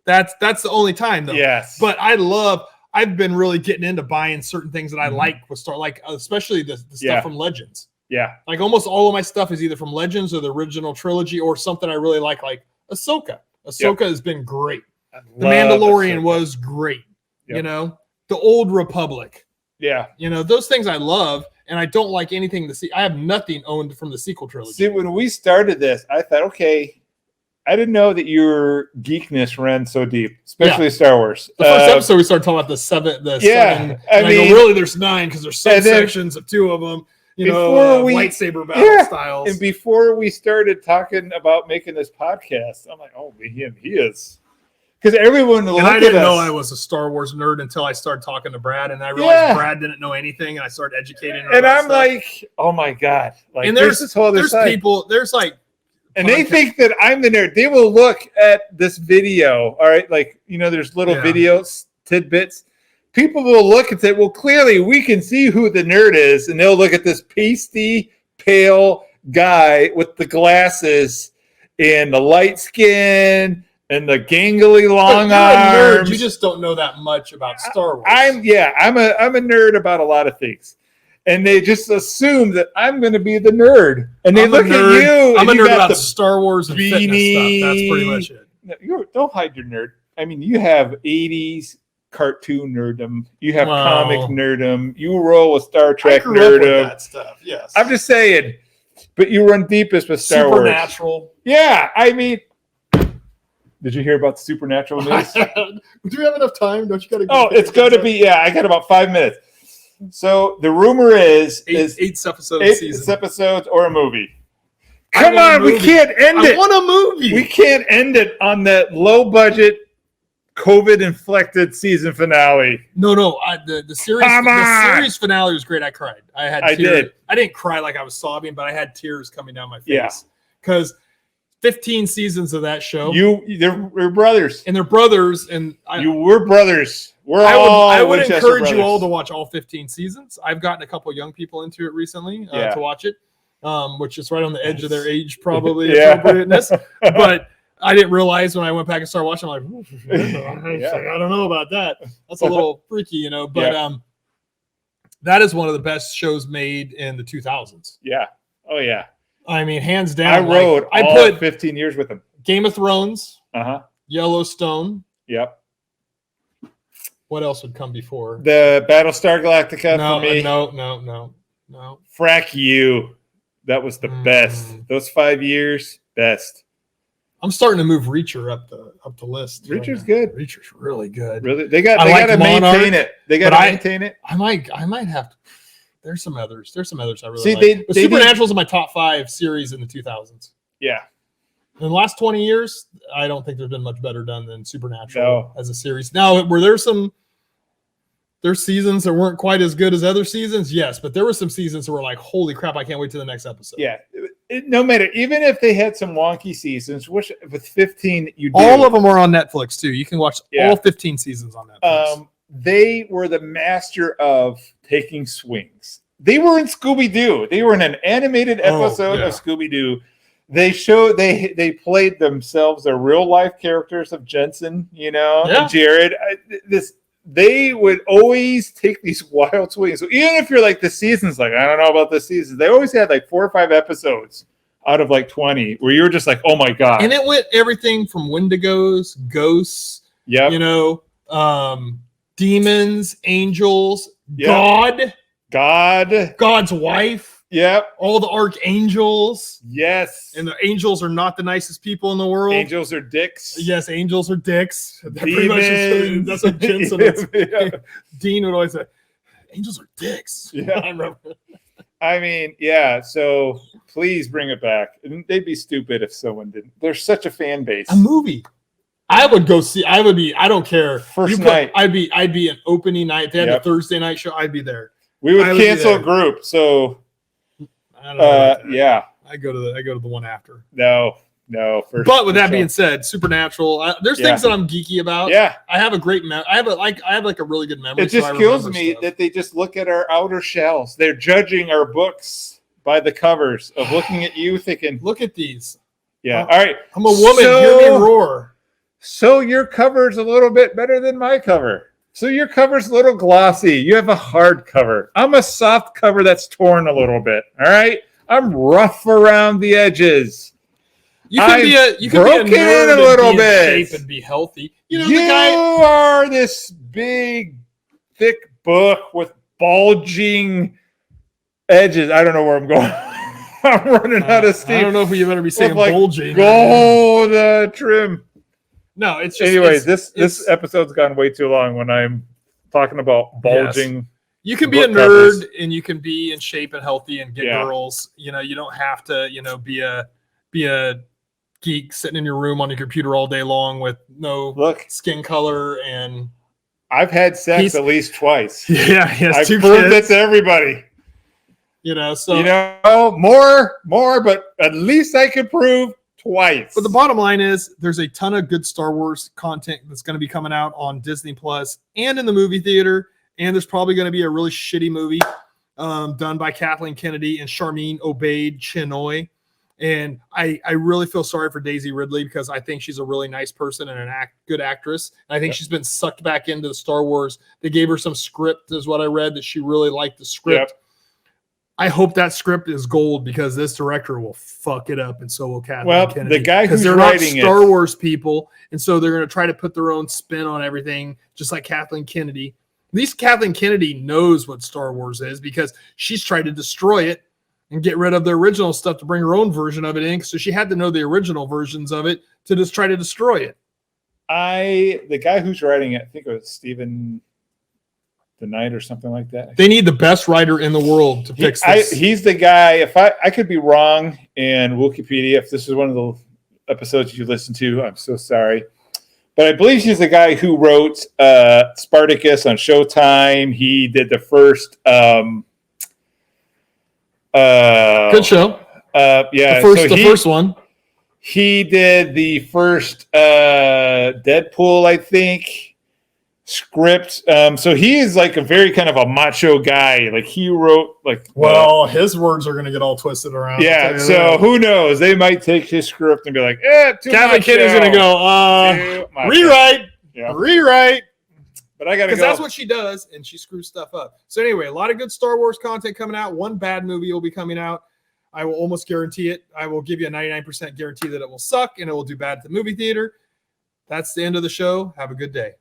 That's the only time though. Yes. But I've been really getting into buying certain things that I like with Star, like especially the stuff from Legends. Yeah. Like almost all of my stuff is either from Legends or the original trilogy or something I really like Ahsoka. Ahsoka has been great. The Mandalorian was great. Yep. The Old Republic. Yeah. Those things I love. And I don't like anything to see. I have nothing owned from the sequel trilogy. See, when we started this, I thought, okay, I didn't know that your geekness ran so deep, especially Star Wars. The first episode, we started talking about the seven. I mean, really, there's 9 because there's subsections of 2 of them. Lightsaber battle styles. And before we started talking about making this podcast, I'm like, oh, he is. Because everyone looked at us. And I didn't know I was a Star Wars nerd until I started talking to Brad, and I realized Brad didn't know anything, and I started educating him. And I'm like, oh my God. Like, and there's this whole other side. People, and they think that I'm the nerd. They will look at this video, all right? Like, there's little videos, tidbits. People will look and say, well, clearly we can see who the nerd is, and they'll look at this pasty, pale guy with the glasses and the light skin and the gangly long arms. You just don't know that much about Star Wars. I'm a nerd about a lot of things. And they just assume that I'm going to be the nerd. And they look at you. I'm a nerd about Star Wars and fitness stuff. That's pretty much it. Don't hide your nerd. I mean, you have 80s cartoon nerdom. You have comic nerdom. You roll with Star Trek nerdom. With that stuff. Yes. I'm just saying. But you run deepest with Star Wars. Supernatural. Yeah. I mean, did you hear about the Supernatural news? Do we have enough time? Don't you got to go? Oh, it's going to be, I got about 5 minutes. So the rumor is 8 episodes or a movie. Come on, we can't end it. I want a movie. We can't end it on that low budget, COVID-inflected season finale. No. The series finale was great. I cried. I tears. I didn't cry like I was sobbing, but I had tears coming down my face. Because 15 seasons of that show. They're brothers. And they're brothers. And we're brothers. I would encourage you all to watch all 15 seasons. I've gotten a couple young people into it recently to watch it, which is right on the edge of their age, probably appropriateness. But I didn't realize when I went back and started watching, I'm like, I don't know about that. That's a little freaky, But that is one of the best shows made in the 2000s. Yeah. Oh, yeah. I mean, hands down. I put 15 years with them. Game of Thrones. Yellowstone. Yep. What else would come before? The Battlestar Galactica for me. No. Frack you. That was the best. Those 5 years, best. I'm starting to move Reacher up the list. Reacher's good. Reacher's really good. Really, they got to maintain it. They got to maintain it. I might have to. There's some others. I really see. Like. Supernatural's in my top 5 series in the 2000s. Yeah. In the last 20 years, I don't think there's been much better done than Supernatural as a series. Now, were there there's seasons that weren't quite as good as other seasons? Yes, but there were some seasons that were like, holy crap, I can't wait to the next episode. Yeah. No matter, even if they had some wonky seasons, which with 15 you do. All of them are on Netflix too. You can watch all 15 seasons on Netflix. They were the master of taking swings. They were in Scooby-Doo. They were in an animated episode of Scooby-Doo. They played themselves, their real life characters of Jensen, and Jared. They would always take these wild swings. So even if you're like the season's like, I don't know about this season, they always had like 4 or 5 episodes out of like 20 where you were just like, oh my God. And it went everything from Wendigos, ghosts, Yep. demons, angels, Yep. God's wife. Yep. All the archangels. Yes. And the angels are not the nicest people in the world. Angels are dicks. Yes, angels are dicks. Demons. That's what Jensen Dean would always say. Angels are dicks. Yeah. I remember. I mean, yeah. So please bring it back. They'd be stupid if someone didn't. There's such a fan base. A movie. I would go see. I would be. I don't care. First night. I'd be an opening night. If they had a Thursday night show, I'd be there. We would cancel a group. So I don't know yeah. I go to the one after. No. But with that being said, Supernatural. There's things that I'm geeky about. Yeah. I have a great I have a really good memory. It just kills me that they just look at our outer shells. They're judging our books by the covers of looking at you thinking, look at these. Yeah. All right. I'm a woman. Hear me roar. So your cover's a little bit better than my cover. So your cover's a little glossy. You have a hard cover. I'm a soft cover that's torn a little bit. All right. I'm rough around the edges. You can be a nerd a little and be bit. in shape and be healthy. You are this big, thick book with bulging edges. I don't know where I'm going. I'm running out of steam. I don't know if you better be saying like bulging. Gold trim. No, it's just. Anyways, this episode's gone way too long when I'm talking about bulging. Yes. You can be a nerd and you can be in shape and healthy and get girls. You don't have to, be a geek sitting in your room on your computer all day long with no skin color. And I've had sex at least twice. Yeah, he has I've 2 proved kids. it to everybody. More, but at least I can prove twice. But the bottom line is there's a ton of good Star Wars content that's going to be coming out on Disney Plus and in the movie theater. And there's probably going to be a really shitty movie done by Kathleen Kennedy and Charmin Obaid-Chinoy. And I really feel sorry for Daisy Ridley because I think she's a really nice person and good actress. And I think she's been sucked back into the Star Wars. They gave her some script, is what I read, that she really liked the script. Yep. I hope that script is gold because this director will fuck it up, and so will Kathleen Kennedy. The guy who's they're writing not Star Wars people, and so they're going to try to put their own spin on everything, just like Kathleen Kennedy. At least Kathleen Kennedy knows what Star Wars is because she's tried to destroy it and get rid of the original stuff to bring her own version of it in. So she had to know the original versions of it to just try to destroy it. The guy who's writing it, I think it was Stephen the Knight or something like that. They need the best writer in the world to fix this. He's the guy. If I could be wrong, and Wikipedia, if this is one of the episodes you listen to, I'm so sorry. But I believe he's the guy who wrote Spartacus on Showtime. He did the first good show. Yeah. The first one. He did the first Deadpool, I think, script. So he is like a very kind of a macho guy. Like he wrote his words are going to get all twisted around. Yeah. So who knows? They might take his script and be like, Kathleen Kennedy's going to go, rewrite. Yeah. Rewrite. But I got to go. Because that's what she does, and she screws stuff up. So anyway, a lot of good Star Wars content coming out. One bad movie will be coming out. I will almost guarantee it. I will give you a 99% guarantee that it will suck, and it will do bad at the movie theater. That's the end of the show. Have a good day.